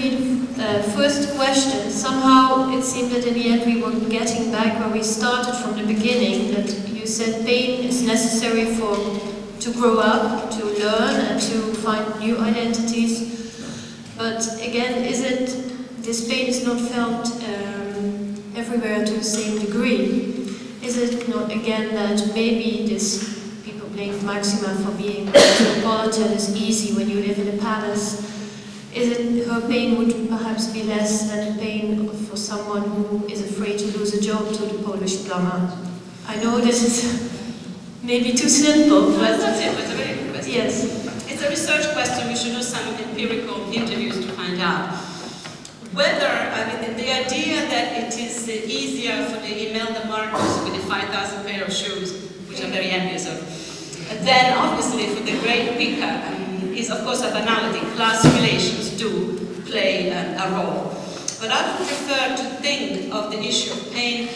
be the first question. Somehow it seemed that in the end we were getting back where we started from the beginning, that you said pain is necessary to grow up, to learn and to find new identities. But again, this pain is not felt everywhere to the same degree? Is it not again that maybe people blame Maxima for being cosmopolitan is easy when you live in a palace? Is it her pain would perhaps be less than the pain for someone who is afraid to lose a job to the Polish plumber? I know this is maybe too simple, but it's a very good question. Yes. It's a research question. We should do some empirical interviews to find out. The idea that it is easier for the Imelda Marcos with the 5,000 pair of shoes, which I'm very envious of, than obviously for the great picker, is of course a banality. Class relations do play a role. But I would prefer to think of the issue of pain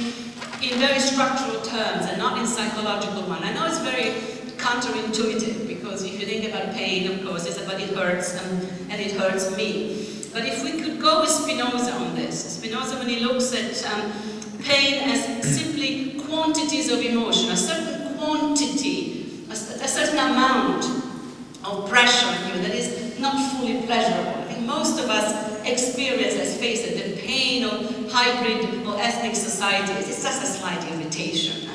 in very structural terms and not in psychological one. I know it's very counterintuitive, because if you think about pain, of course, it's about it hurts and it hurts me. But if we could go with Spinoza on this, Spinoza, when he looks at pain as simply quantities of emotion, a certain quantity, a certain amount of pressure on you that is not fully pleasurable. I think most of us experience, let's face it, the pain of hybrid or ethnic societies. It's just a slight irritation.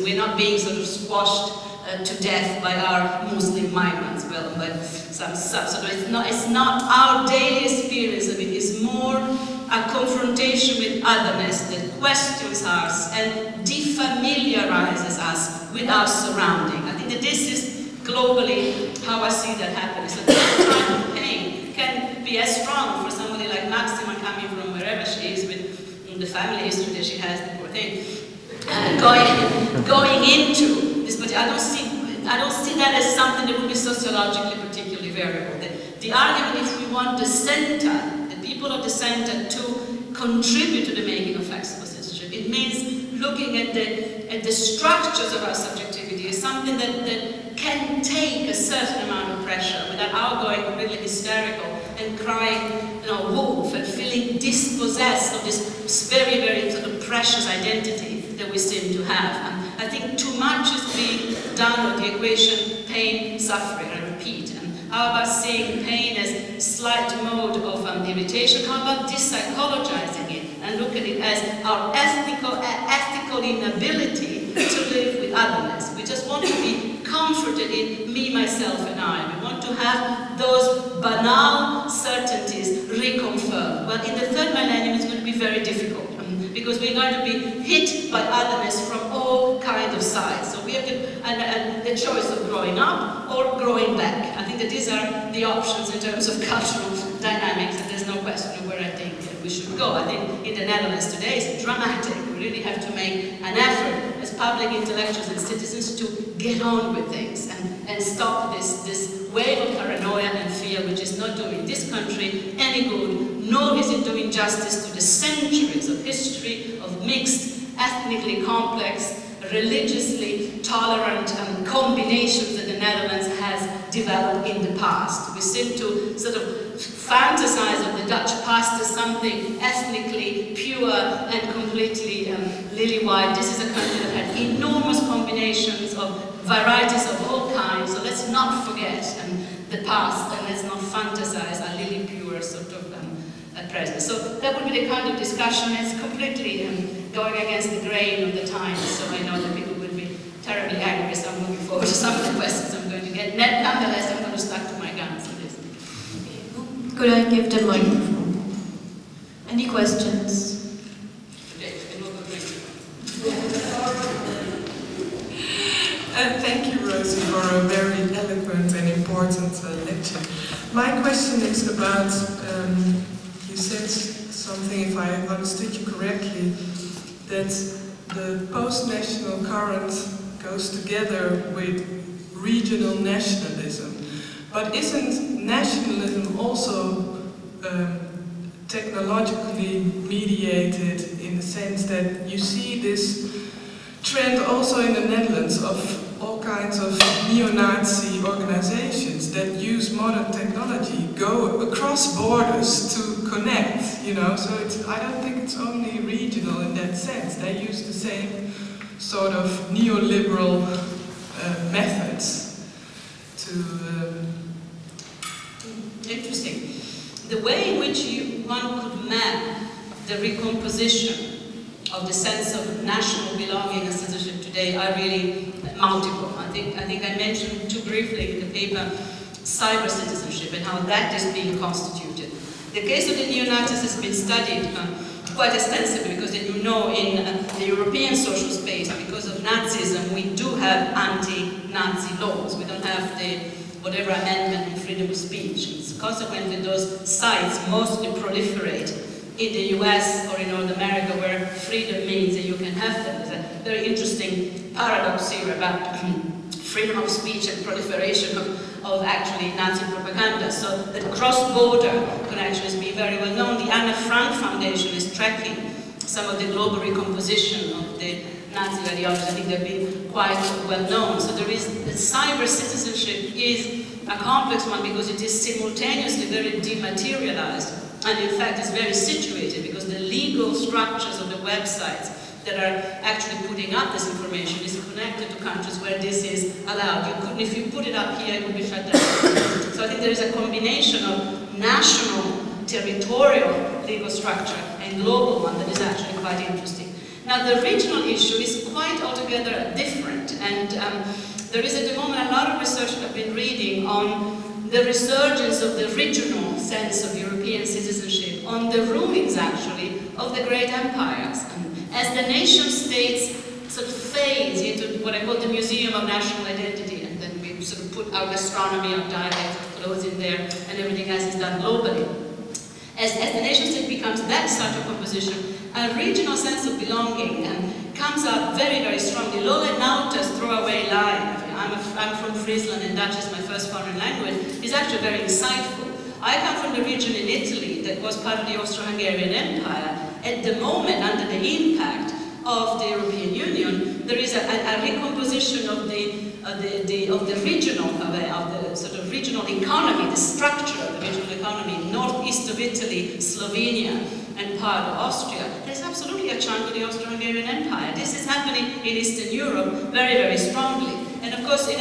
We're not being sort of squashed to death by our Muslim migrants, well, but some sort of, it's not our daily experience of it. It's more a confrontation with otherness that questions us and defamiliarizes us with our surrounding. I think that this is globally how I see that happening. So that type of pain can be as strong for somebody like Maxima coming from wherever she is with the family history that she has, the poor thing, going into this. But I don't see that as something that would be sociologically particularly variable. The argument, if we want the center, the people of the center, to contribute to the making of flexible citizenship, it means looking at the structures of our subjectivity as something that can take a certain amount of pressure without our going completely hysterical and crying, wolf, and feeling dispossessed of this very, very sort of precious identity that we seem to have. I think too much is being done on the equation pain, suffering, I repeat. And how about seeing pain as slight mode of irritation? How about de-psychologizing it and look at it as our ethical inability to live with otherness? We just want to be comforted in me, myself, and I. We want to have those banal certainties reconfirmed. Well, in the third millennium, it's going to be very difficult. Because we're going to be hit by otherness from all kinds of sides. So we have the choice of growing up or growing back. I think that these are the options in terms of cultural dynamics, and there's no question of where I think we should go. I think in the Netherlands today it's dramatic. We really have to make an effort as public intellectuals and citizens to get on with things and stop this wave of paranoia and fear, which is not doing this country any good, nor is it doing justice to the centuries of history of mixed, ethnically complex, religiously tolerant combinations that the Netherlands has developed in the past. We seem to sort of fantasize of the Dutch past as something ethnically pure and completely lily-white. This is a country that had enormous combinations of varieties of all kinds, so let's not forget the past, and let's not fantasize a lily pure sort of present. So that would be the kind of discussion. It's completely going against the grain of the times, so I know that people will be terribly angry, so I'm looking forward to some of the questions I'm going to get. Nonetheless, I'm going to stick to my guns on this. Could I give the microphone? Any questions? Thank you, Rosie, for a very eloquent and important lecture. My question is about, you said something, if I understood you correctly, that the post-national current goes together with regional nationalism. But isn't nationalism also technologically mediated, in the sense that you see this trend also in the Netherlands of all kinds of neo-Nazi organizations that use modern technology go across borders to connect, you know, so I don't think it's only regional in that sense. They use the same sort of neoliberal methods to... Interesting. The way in which one could map the recomposition of the sense of national belonging and citizenship today are really multiple. I think I mentioned too briefly in the paper cyber citizenship and how that is being constituted. The case of the neo-Nazis has been studied quite extensively because, as you know, in the European social space, because of Nazism, we do have anti-Nazi laws. We don't have the whatever amendment on freedom of speech. Consequently, those sites mostly proliferate in the US or in North America, where freedom means that you can have them. There's a very interesting paradox here about freedom of speech and proliferation of actually Nazi propaganda. So that cross-border connections be very well known. The Anne Frank Foundation is tracking some of the global recomposition of the Nazi ideology. I think they've been quite well known. So there is, the cyber citizenship is a complex one because it is simultaneously very dematerialized, and in fact is very situated because the legal structures of the websites that are actually putting up this information is connected to countries where this is allowed. You couldn't, if you put it up here, it would be shut down. So I think there is a combination of national, territorial legal structure and global one that is actually quite interesting. Now the regional issue is quite altogether different, and there is at the moment a lot of research I've been reading on the resurgence of the regional sense of European citizenship, on the ruins actually of the great empires. As the nation states sort of fades into what I call the Museum of National Identity, and then we sort of put our gastronomy, our dialect, clothes in there, and everything else is done globally. As the nation state becomes that sort of composition, a regional sense of belonging comes up very, very strongly. Lola Nauta's throwaway line, I'm from Friesland and Dutch is my first foreign language, is actually very insightful. I come from the region in Italy that was part of the Austro-Hungarian Empire. At the moment, under the impact of the European Union, there is a recomposition of the regional, of the sort of regional economy, the structure of the regional economy, northeast of Italy, Slovenia, and part of Austria. There's absolutely a chunk of the Austro-Hungarian Empire. This is happening in Eastern Europe very, very strongly. And of course, in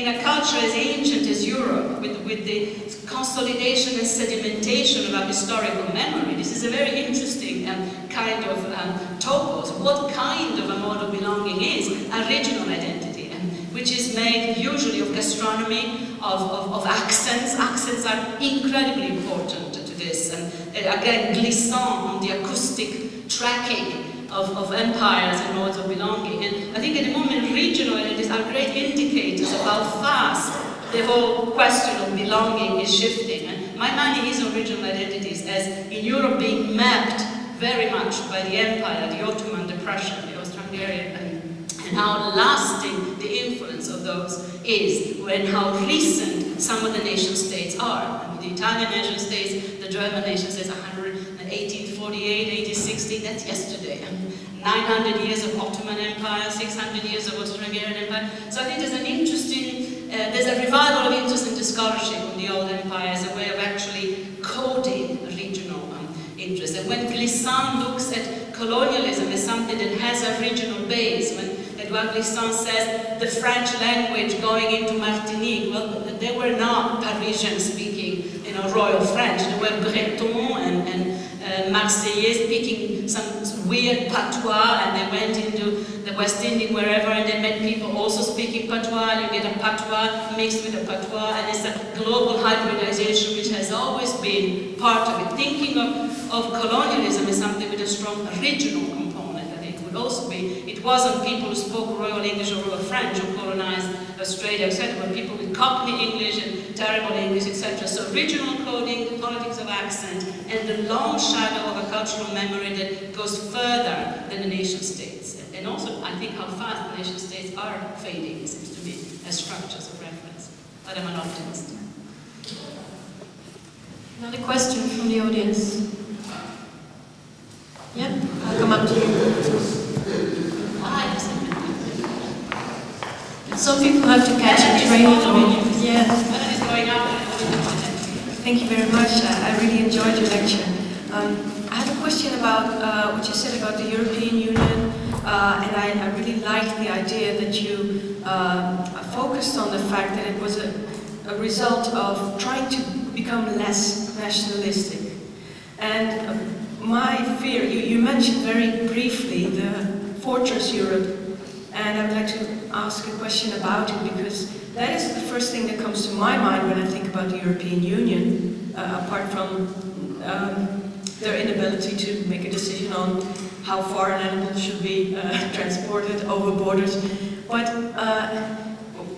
a culture as ancient as Europe, with the consolidation and sedimentation of our historical memory, this is a very interesting kind of topos. What kind of a mode of belonging is a regional identity, which is made usually of gastronomy, of accents. Accents are incredibly important to this. Again, glissant on the acoustic tracking of empires and modes of belonging. And I think at the moment regional identities are great indicators of how fast the whole question of belonging is shifting. And my money is on regional identities as in Europe being mapped very much by the empire, the Ottoman, the Prussian, the Austro-Hungarian, and how lasting the influence of those is, and how recent some of the nation states are. I mean, the Italian nation states, the German nation states, 1848, 1860, that's yesterday. 900 years of Ottoman Empire, 600 years of Austro-Hungarian Empire. So I think there's an interesting, there's a revival of interest into scholarship on the old empire as a way of actually coding regional interest. And when Glissant looks at colonialism as something that has a regional base, when Edouard Glissant says the French language going into Martinique, well, they were not Parisian speaking, Royal French. They were Breton and Marseillais speaking some weird patois, and they went into the West Indies, wherever, and they met people also speaking patois, and you get a patois mixed with a patois, and it's a global hybridization which has always been part of it. Thinking of colonialism as something with a strong regional component, I think would also be, it wasn't people who spoke Royal English or Royal French who colonized Australia, etc., but people with Cockney English and terrible English, etc. So regional coding, the politics of accent, and the long shadow of a cultural memory that goes further than the nation states. And also, I think how fast the nation states are fading, it seems to me, as structures of reference. But I'm an optimist. Another question from the audience. Yeah, I'll come up to you. Hi. Some people have to catch a train. Yeah. Thank you very much. I really enjoyed your lecture. I have a question about what you said about the European Union, and I really liked the idea that you focused on the fact that it was a result of trying to become less nationalistic. And my fear, you mentioned very briefly the Fortress Europe, and I would like to ask a question about it, because that is the first thing that comes to my mind when I think about the European Union, apart from their inability to make a decision on how far an animal should be transported over borders. But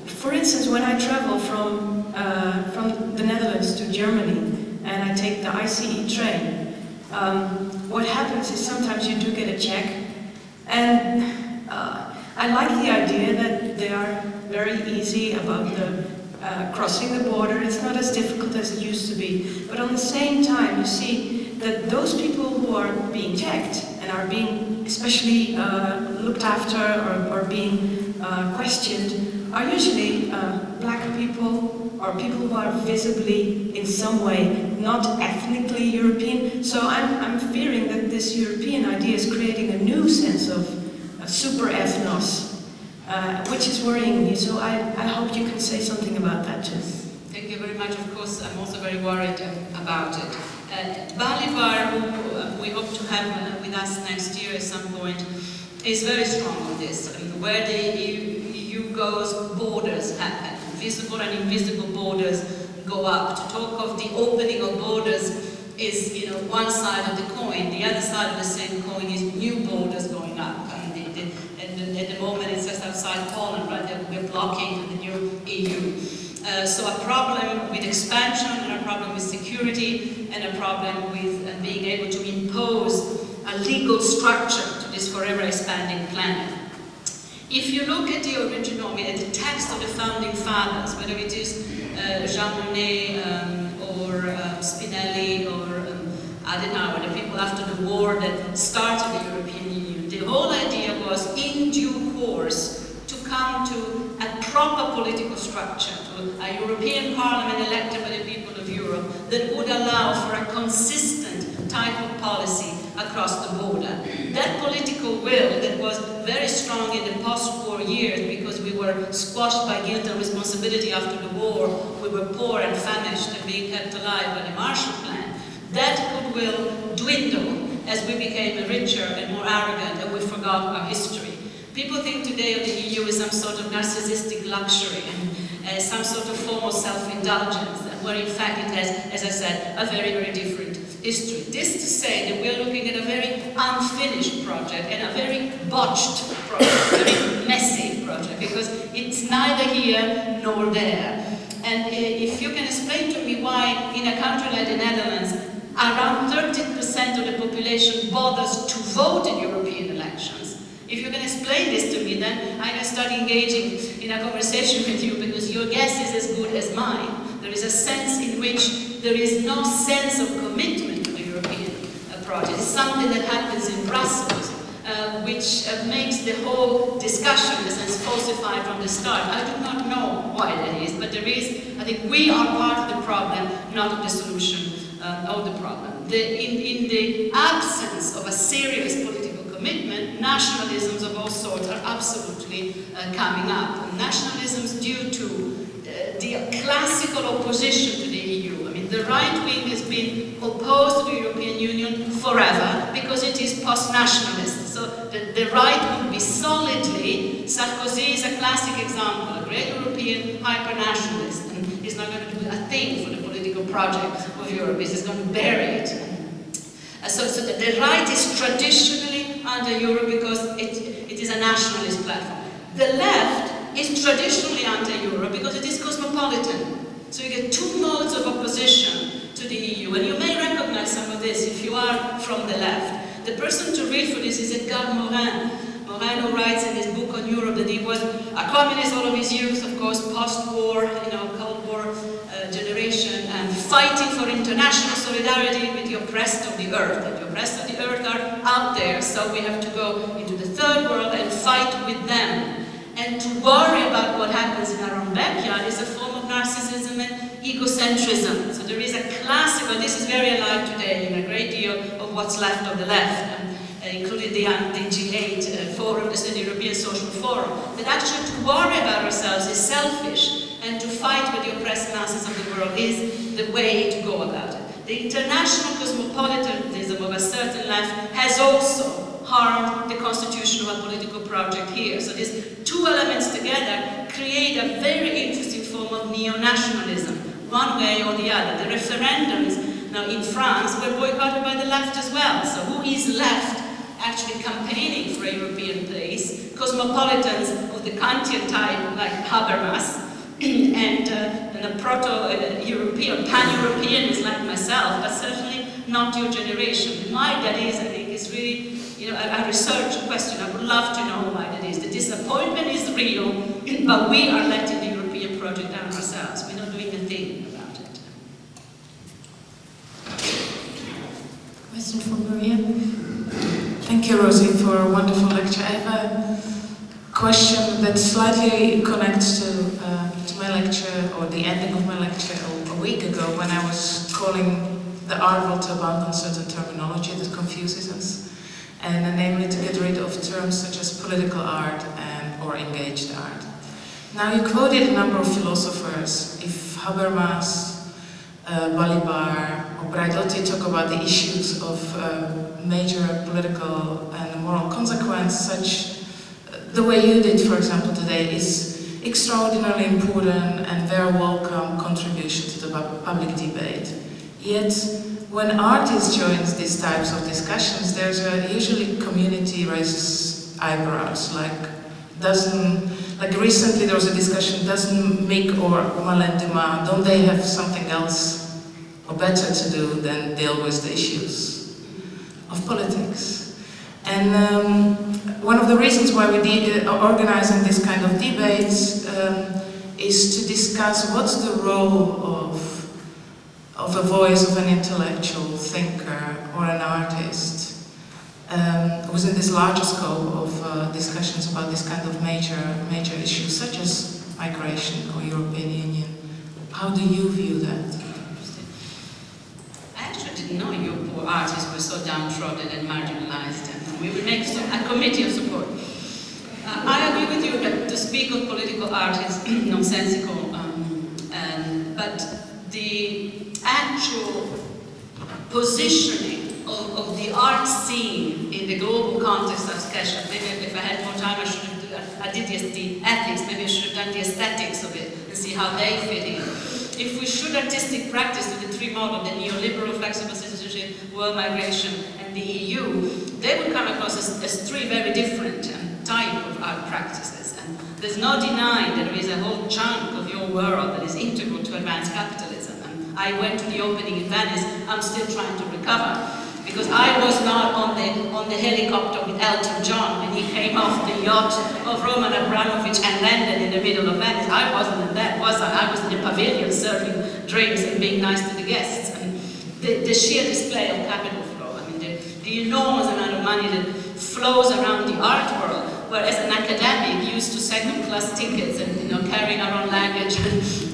for instance, when I travel from the Netherlands to Germany and I take the ICE train, what happens is sometimes you do get a check, and I like the idea that they are very easy about the crossing the border. It's not as difficult as it used to be. But on the same time, you see that those people who are being checked and are being especially looked after or being questioned are usually black people or people who are visibly in some way not ethnically European. So I'm fearing that this European idea is creating a new sense of super ethnos, which is worrying me. So I hope you can say something about that too. Thank you very much. Of course, I'm also very worried about it. Bolivar, who we hope to have with us next year at some point, is very strong on this. Where the EU goes, borders happen. Visible and invisible borders go up. To talk of the opening of borders is, one side of the coin. The other side of the same coin is new borders going up. And at the moment, it's just outside Poland, right? We're blocking the new EU. So a problem with expansion, and a problem with security, and a problem with being able to impose a legal structure to this forever expanding planet. If you look at the original, at the text of the founding fathers, whether it is Jean Monnet or Spinelli or Adenauer, the people after the war that started the European Union, the whole idea was in due course to come to a proper political structure, to a European Parliament elected by the people of Europe that would allow for a consistent type of policy across the border. That political will that was very strong in the post-war years, because we were squashed by guilt and responsibility after the war, we were poor and famished and being kept alive by the Marshall Plan, that goodwill dwindled as we became richer and more arrogant and we forgot our history. People think today of the EU as some sort of narcissistic luxury and some sort of form of self-indulgence, where in fact it has, as I said, a very, very different history. This to say that we're looking at a very unfinished project and a very botched project, a very messy project, because it's neither here nor there. And if you can explain to me why in a country like the Netherlands, around 13% of the population bothers to vote in European elections, if you can explain this to me, then I can start engaging in a conversation with you, because your guess is as good as mine. There is a sense in which there is no sense of commitment to the European project. It's something that happens in Brussels, which makes the whole discussion, in a sense, falsified from the start. I do not know why that is, but there is, I think we are part of the problem, not of the solution of the problem. In the absence of a serious political commitment, nationalisms of all sorts are absolutely coming up. And nationalisms due to the classical opposition to the EU. I mean, the right wing has been opposed to the European Union forever because it is post-nationalist. So the right would be solidly, Sarkozy is a classic example, a great European hyper-nationalist, and he's not going to do a thing for the political project of Europe, he's just going to bury it. So the right is traditionally anti-Europe because it is a nationalist platform. The left is traditionally anti-Europe because it is cosmopolitan. So you get two modes of opposition to the EU, and you may recognize some of this if you are from the left. The person to read for this is Edgar Morin. Morin, who writes in his book on Europe that he was a communist all of his youth, of course, post-war, Cold War generation, and fighting for international solidarity with the oppressed of the earth. And the oppressed of the earth are out there, so we have to go into the third world and fight with them. And to worry about what happens in our own backyard is a form of narcissism and egocentrism. So there is a classical, this is very alive today in a great deal of what's left of the left, including the G8 forum, the European Social Forum, that actually to worry about ourselves is selfish, and to fight with the oppressed masses of the world is the way to go about it. The international cosmopolitanism of a certain left has also harmed the constitution of a political project here. So these two elements together create a very interesting form of neo-nationalism, one way or the other. The referendums now in France were boycotted by the left as well. So who is left actually campaigning for a European place? Cosmopolitans of the Kantian type like Habermas, and a proto-European, pan-Europeanist like myself, but certainly not your generation. And why that is, I think, is really, you know, a research question. I would love to know why that is. The disappointment is real, but we are letting the European project down ourselves. We're not doing a thing about it. Question from Maria. Thank you, Rosi, for a wonderful lecture. I have a question that slightly connects to my lecture, or the ending of my lecture a week ago, when I was calling the art world to abandon certain terminology that confuses us, and namely to get rid of terms such as political art or engaged art. Now, you quoted a number of philosophers. If Habermas, Balibar, or Braidotti talk about the issues of major political and moral consequence, such the way you did, for example, today, is extraordinarily important and very welcome contribution to the public debate. Yet, when artists join these types of discussions, there's usually community raises eyebrows, like recently there was a discussion, doesn't Mick or Malin Dumas, don't they have something else or better to do than deal with the issues of politics? And one of the reasons why we are organizing this kind of debates is to discuss what's the role of a voice of an intellectual thinker or an artist within this larger scope of discussions about this kind of major issues such as migration or European Union. How do you view that? I actually didn't know you poor artists were so downtrodden and marginalized. We will make a committee of support. I agree with you that to speak of political art is nonsensical, but the actual positioning of the art scene in the global context of Sketchup, maybe if I had more time I did the ethics, maybe I should have done the aesthetics of it and see how they fit in. If we should artistic practice with the three models, the neoliberal, flexible citizenship, world migration, and the EU, they would come across as three very different type of art practices. And there's no denying that there is a whole chunk of your world that is integral to advanced capitalism. And I went to the opening in Venice, I'm still trying to recover. Because I was not on the helicopter with Elton John when he came off the yacht of Roman Abramovich and landed in the middle of Venice. I wasn't in that, was I? I was in the pavilion serving drinks and being nice to the guests. And the sheer display of capital flow, I mean, the enormous amount of money that flows around the art world, whereas an academic used to second-class tickets and carrying our own luggage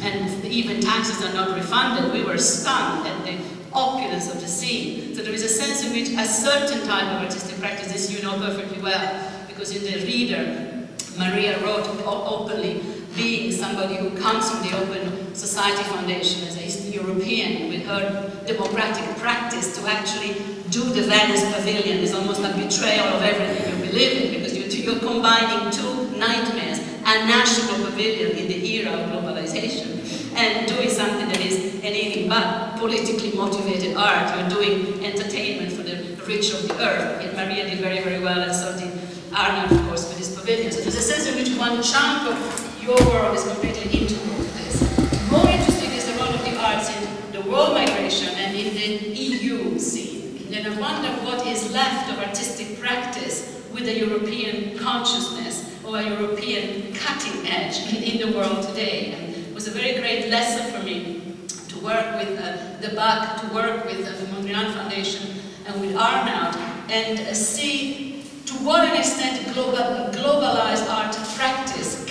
and even taxes are not refunded, we were stunned at the opulence of the scene. So there is a sense in which a certain type of artistic practice, this you know perfectly well, because in the Reader, Maria wrote openly, being somebody who comes from the Open Society Foundation as an Eastern European, with her democratic practice to actually do the Venice Pavilion is almost a betrayal of everything you believe in, because you're combining two nightmares, a national pavilion in the era of globalization, and doing something that is anything but politically motivated art. You're doing entertainment for the rich of the earth. And Maria did very, very well, and so did Arnold, of course, with his pavilion. So there's a sense in which one chunk of your world is completely integral to this. More interesting is the role of the arts in the world migration and in the EU scene. And I wonder what is left of artistic practice with a European consciousness or a European cutting edge in the world today. And it was a very great lesson for me to work with the BAC, to work with the Mondrian Foundation and with Arnaud, and see to what an extent globalized art practice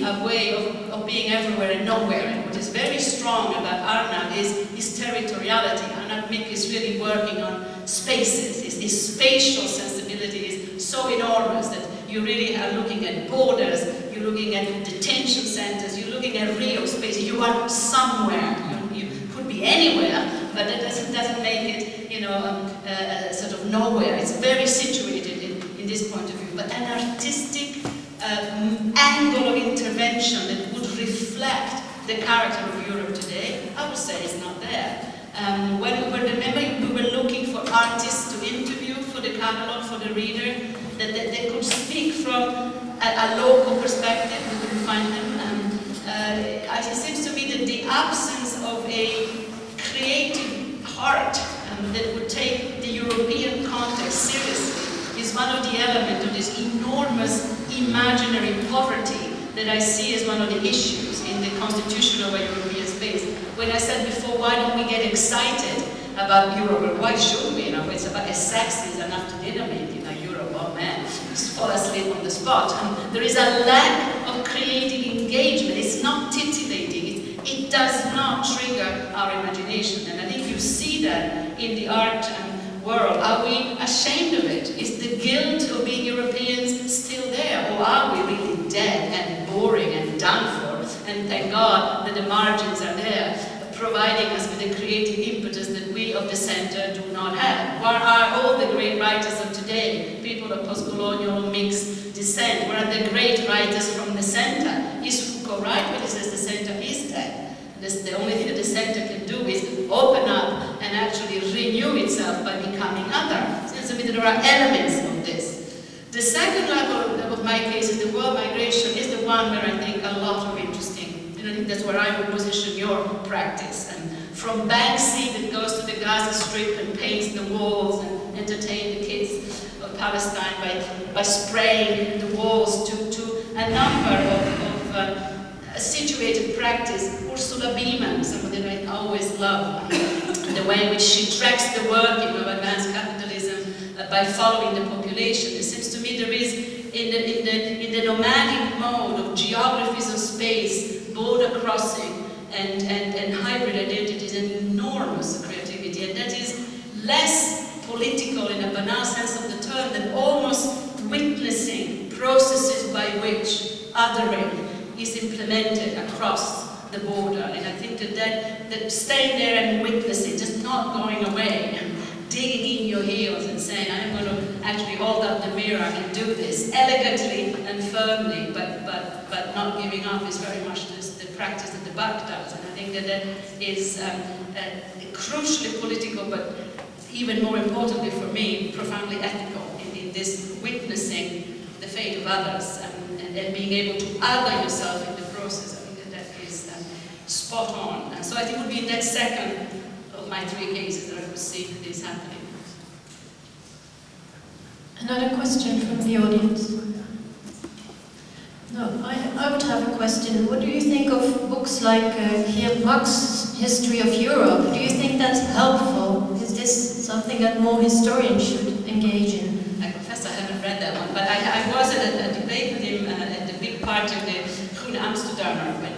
missing a way of being everywhere and nowhere. And what is very strong about Arnav is territoriality. Arnav Mik is really working on spaces. His spatial sensibility is so enormous that you really are looking at borders, you're looking at detention centers, you're looking at real spaces. You are somewhere. You could be anywhere, but that doesn't make it, you know, sort of nowhere. It's very situated in this point of view. But an artistic angle of intervention that would reflect the character of Europe today, I would say is not there. Remember, we were looking for artists to interview for the catalogue, for the reader, that they could speak from a local perspective. We couldn't find them. It seems to me that the absence of a creative heart that would take the European context seriously is one of the elements of this enormous imaginary poverty that I see as one of the issues in the constitution of a European space. When I said before, why don't we get excited about Europe? Well, why should we? You know, it's about as sexy as an after dinner meeting, you know, Europe. Oh man, just fall asleep on the spot. There is a lack of creative engagement. It's not titillating. It does not trigger our imagination. And I think you see that in the art world. Are we ashamed of it? Is the guilt of being Europeans still there? Or are we really dead and boring and done for? And thank God that the margins are there, providing us with the creative impetus that we of the center do not have. Where are all the great writers of today? People of post-colonial mixed descent. Where are the great writers from the center? Is Foucault right when he says the center is dead? The only thing that the center can do is open up and actually renew itself by becoming other. It seems to me that there are elements of this. The second level of my case is the world migration is the one where I think a lot of interesting, and I think that's where I would position your practice. And from Banksy that goes to the Gaza Strip and paints the walls and entertains the kids of Palestine by spraying the walls to a number of situated practice. Ursula Bielmann, somebody that I always love, the way in which she tracks the working of advanced capitalism by following the population. It seems to me there is, in the nomadic mode of geographies of space, border crossing, and hybrid identities, an enormous creativity, and that is less political in a banal sense of the term than almost witnessing processes by which othering is implemented across the border. And I think that staying there and witnessing, just not going away, and digging in your heels and saying, I'm going to actually hold up the mirror and do this elegantly and firmly, but not giving up, is very much the practice that the Bach does. And I think that is crucially political, but even more importantly for me, profoundly ethical in this witnessing the fate of others and being able to other yourself in the process. I think that is spot on. And so I think it would be in that second of my three cases that I would see this happening. Another question from the audience. No, I would have a question. What do you think of books like Geert Mak's History of Europe? Do you think that's helpful? Is this something that more historians should engage in? I confess I haven't read that one, but I was at a debate with him at the big part of the Groene Amsterdammer when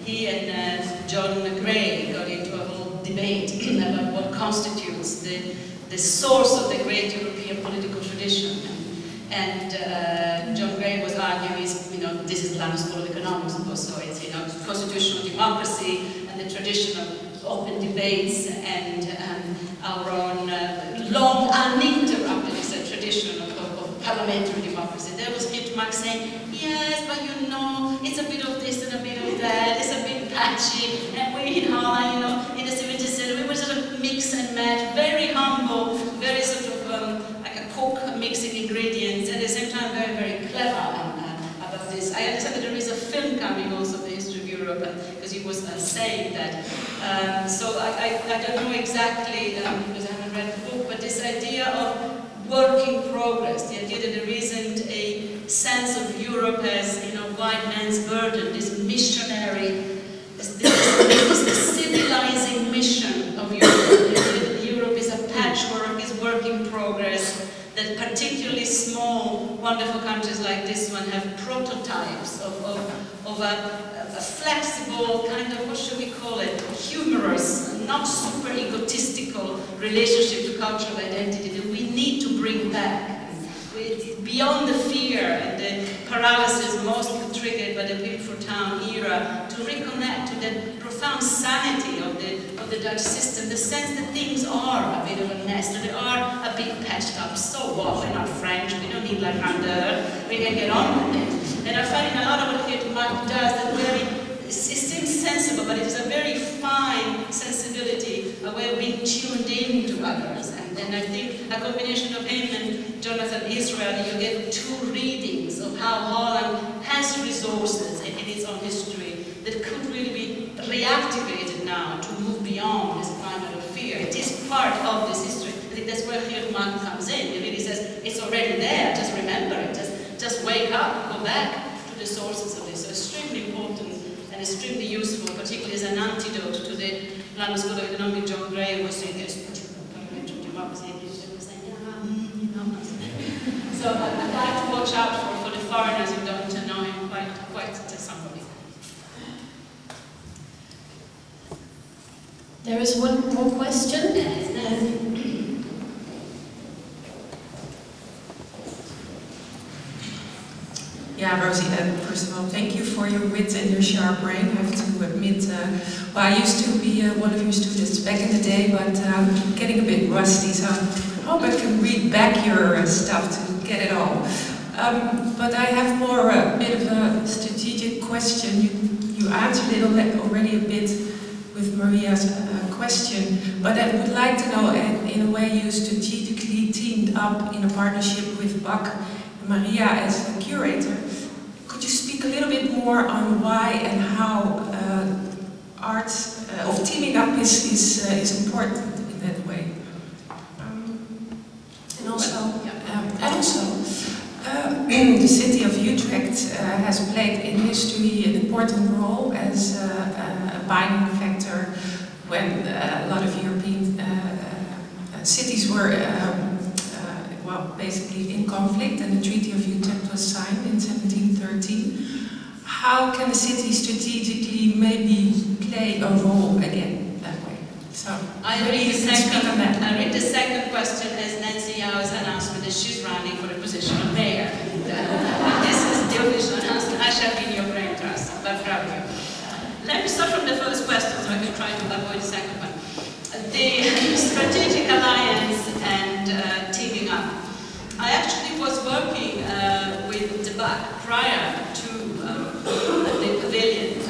he and John Gray got into a whole debate about what constitutes the source of the great European political tradition. And John Gray was arguing, this is London School of Economics, of course, so it's, constitutional democracy and the tradition of open debates and our own long uninterrupted tradition of parliamentary democracy. There was Geert Mak saying, yes, but it's a bit of this and a bit of that, it's a bit patchy, and we in Holland, in the 70s, we were sort of mix and match, very humble, very sort of like a cook mixing ingredients, and at the same time very, very clever about this. I understand that there is a film coming also of the history of Europe, because he was saying that. So I don't know exactly, because I haven't read the book, but this idea of work in progress, the idea that there isn't a sense of Europe as, white man's burden, this missionary, this civilizing mission of Europe. Europe is a patchwork, is work in progress, that particularly small, wonderful countries like this one have prototypes of a flexible kind of, what should we call it, humorous, not super egotistical relationship to cultural identity that we need to bring back. Beyond the fear and the paralysis mostly triggered by the beautiful town era, to reconnect to that profound sanity of the Dutch system, the sense that things are a bit of a mess, that they are a bit patched up. So what? We're not French, we don't need like grandeur, we can get on with it. And I find in a lot of what Geert Mark does that it seems sensible, but it is a very fine sensibility, a way of being tuned in to others. And I think a combination of him and Jonathan Israel, you get two readings of how Holland has resources in its own history that could really be reactivated now to move beyond this climate of fear. It is part of this history. I think that's where Geert Mark comes in. He really says, it's already there, just remember it, just wake up, go back to the sources of this. So extremely important and extremely useful, particularly as an antidote to the London School of Economics. John Gray was saying this. So I'd like to watch out for the foreigners who don't know him quite to somebody. There is one more question. Yeah, Rosie, first of all, thank you for your wit and your sharp brain. I have to admit, well, I used to be one of your students back in the day, but I'm getting a bit rusty, so I hope I can read back your stuff to get it all. But I have more a bit of a strategic question. You answered it already a bit with Maria's question, but I would like to know, in a way, you strategically teamed up in a partnership with Bach and Maria as a curator. Could you speak a little bit more on why and how art of teaming up is important in that way? And also, the city of Utrecht has played in history an important role as a binding factor when a lot of European cities were well, basically in conflict, and the Treaty of Utrecht was signed in 1713. How can the city strategically maybe play a role again that way? So I read the second question as Nancy Yau's announcement that she's running for the position of mayor. This is the official announcement. I shall be in your brain trust, but proud of you. Let me start from the first question so I can try to avoid the second one. The strategic alliance and teaming up. I actually was working with the BAC prior to the pavilion.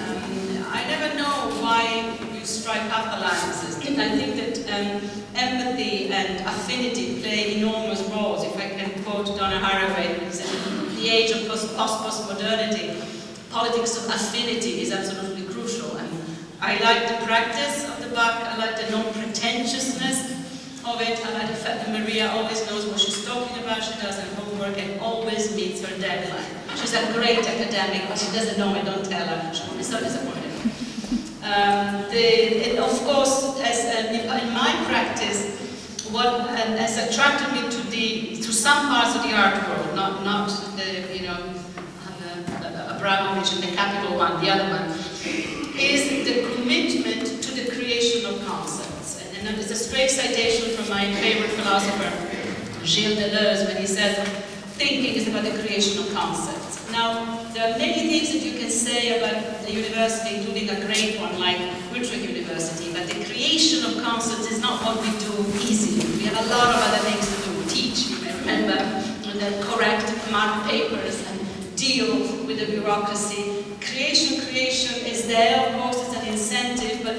I never know why you strike up alliances. I think that empathy and affinity play enormous roles. If I can quote Donna Haraway, who said, the age of post-modernity, politics of affinity is absolutely crucial. And I like the practice of the BAC, I like the non-pretentiousness of it. I like the fact that Maria always knows what she's talking about, she does her homework and always meets her deadline. She's a great academic, but she doesn't know it, don't tell her, she will be so disappointed. Of course, in my practice, what has attracted me to some parts of the art world, not the, Abramovich and the capital one, the other one, is the commitment to the creation of concepts. And it's a straight citation from my favorite philosopher, Gilles Deleuze, when he says, thinking is about the creation of concepts. Now, there are many things that you can say about the university, including a great one like Utrecht University, but the creation of concepts is not what we do easily. We have a lot of other things to do. Teach, you may remember, and then correct, mark papers, and deal with the bureaucracy. Creation is there, of course, it's an incentive, but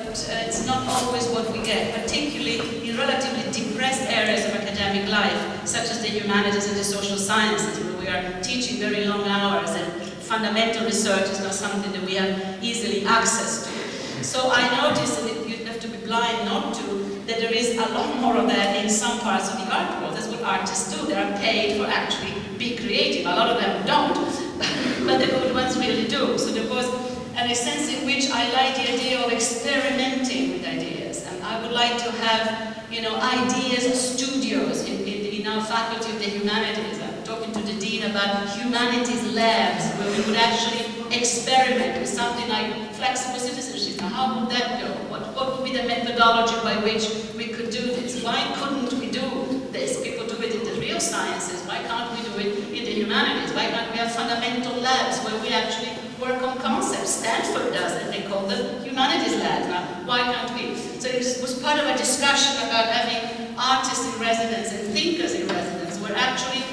it's not always what we get, particularly in relatively depressed areas of academic life, such as the humanities and the social sciences, where we are teaching very long hours and fundamental research is not something that we have easily access to. So I noticed that you'd have to be blind not to, that there is a lot more of that in some parts of the art world. That's what artists do. They are paid for actually being creative. A lot of them don't, but the good ones really do. So there was a sense in which I like the idea of experimenting with ideas. And I would like to have, ideas studios in our Faculty of the Humanities. I'm talking to the Dean about humanities labs, where we would actually experiment with something like flexible citizenship. Now, how would that go? What would be the methodology by which we could do this? Why couldn't we do this? People do it in the real sciences. Why can't we do it in the humanities? Why can't we have fundamental labs where we actually work on concepts? Stanford does it. They call them humanities labs. Now, why can't we? So it was part of a discussion about having artists in residence and thinkers in residence, where actually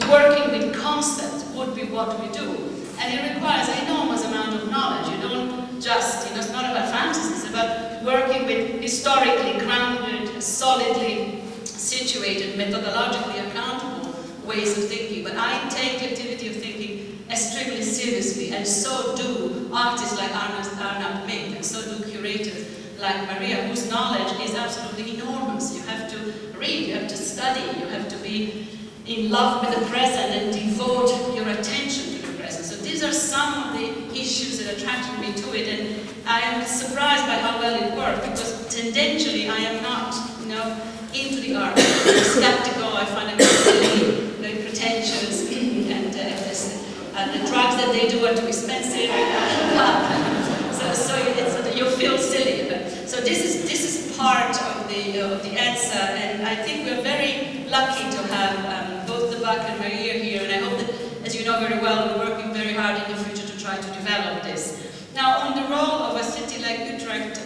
working with concepts would be what we do. And it requires an enormous amount of knowledge. You don't just, it's not about fantasies, it's about working with historically grounded, solidly situated, methodologically accountable ways of thinking. But I take the activity of thinking extremely seriously, and so do artists like Arnab Mink, and so do curators like Maria, whose knowledge is absolutely enormous. You have to read, you have to study, you have to be in love with the present and devote your attention to the present. So these are some of the issues that attracted me to it, and I am surprised by how well it worked, because tendentially I am not, into the art. I'm skeptical, I find it silly, very pretentious, and the drugs that they do are too expensive. So you feel silly. So this is part of the answer, and I think we're very lucky to have both the Bach and Maria here, and I hope that, as you know very well, we're working very hard in the future to try to develop this. Now, on the role of a city like Utrecht,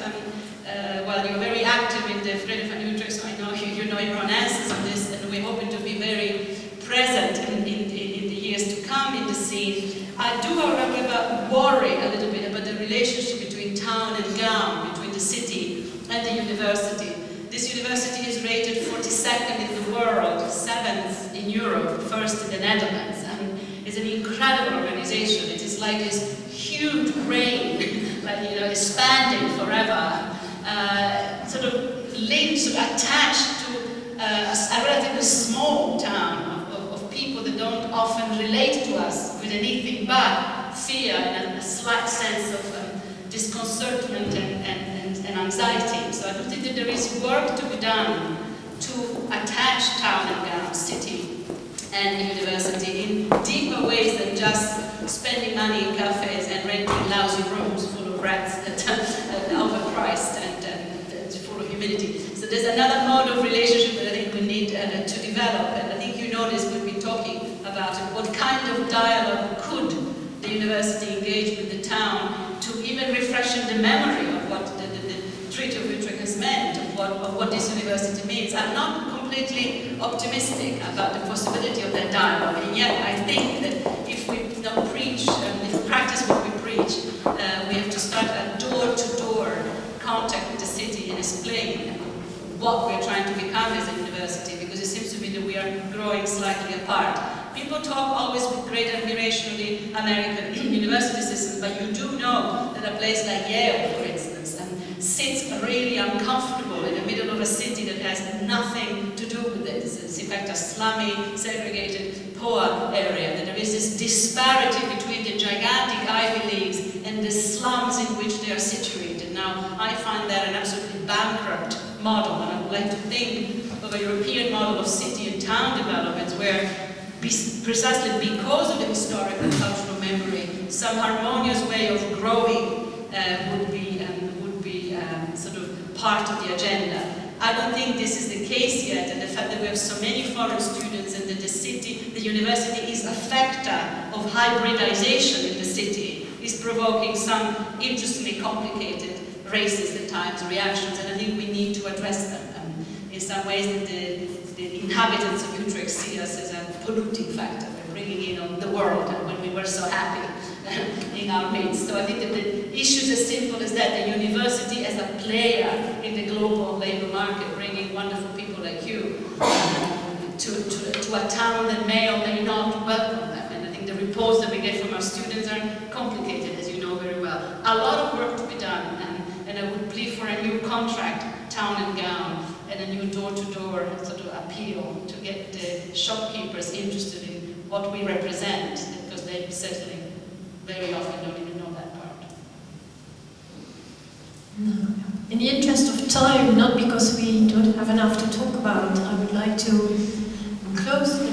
well, you're very active in the Vrede van Utrecht, so I know you know your own answers on this, and we're hoping to be very present in the years to come in the scene. I do, however, worry a little bit about the relationship between town and gown, between the city and the university. This university is rated 42nd in the world, 7th in Europe, 1st in the Netherlands, and it's an incredible organization. It is like this huge brain, like, expanding forever, sort of linked, attached to a relatively small town of people that don't often relate to us with anything but fear and a slight sense of disconcertment and anxiety. So I do think that there is work to be done to attach town and gown, city and university in deeper ways than just spending money in cafes and renting lousy rooms full of rats that are overpriced and full of humidity. So there's another mode of relationship that I think we need to develop, and I think you know this, we've been talking about it. What kind of dialogue could the university engage with the town to even refreshing the memory of what the Treaty of Utrecht has meant, of what this university means? I'm not completely optimistic about the possibility of that dialogue, and yet I think that if we preach, if we practice what we preach, we have to start a door-to-door contact with the city and explain what we're trying to become as a university, because it seems to me that we are growing slightly apart. People talk always with great admiration of the American university system, but you do know that a place like Yale, for instance, sits really uncomfortable in the middle of a city that has nothing to do with it. It's in fact a slummy, segregated, poor area. That there is this disparity between the gigantic Ivy Leagues and the slums in which they are situated. Now, I find that an absolutely bankrupt model, and I would like to think of a European model of city and town developments where, precisely because of the historical and cultural memory, some harmonious way of growing would be sort of part of the agenda. I don't think this is the case yet, and the fact that we have so many foreign students and that the university is a factor of hybridization in the city is provoking some interestingly complicated racist at times reactions, and I think we need to address them. In some ways, the inhabitants of Utrecht see us as a polluting factor. We're bringing in on the world, and when we were so happy in our midst. So I think that the issue is as simple as that. The university as a player in the global labor market, bringing wonderful people like you to a town that may or may not welcome them. And I think the reports that we get from our students are complicated, as you know very well. A lot of work to be done, and I would plead for a new contract, town and gown, and a new door-to-door sort of appeal to get the shopkeepers interested in what we represent, because they certainly very often don't even know that part. In the interest of time, not because we don't have enough to talk about, I would like to close.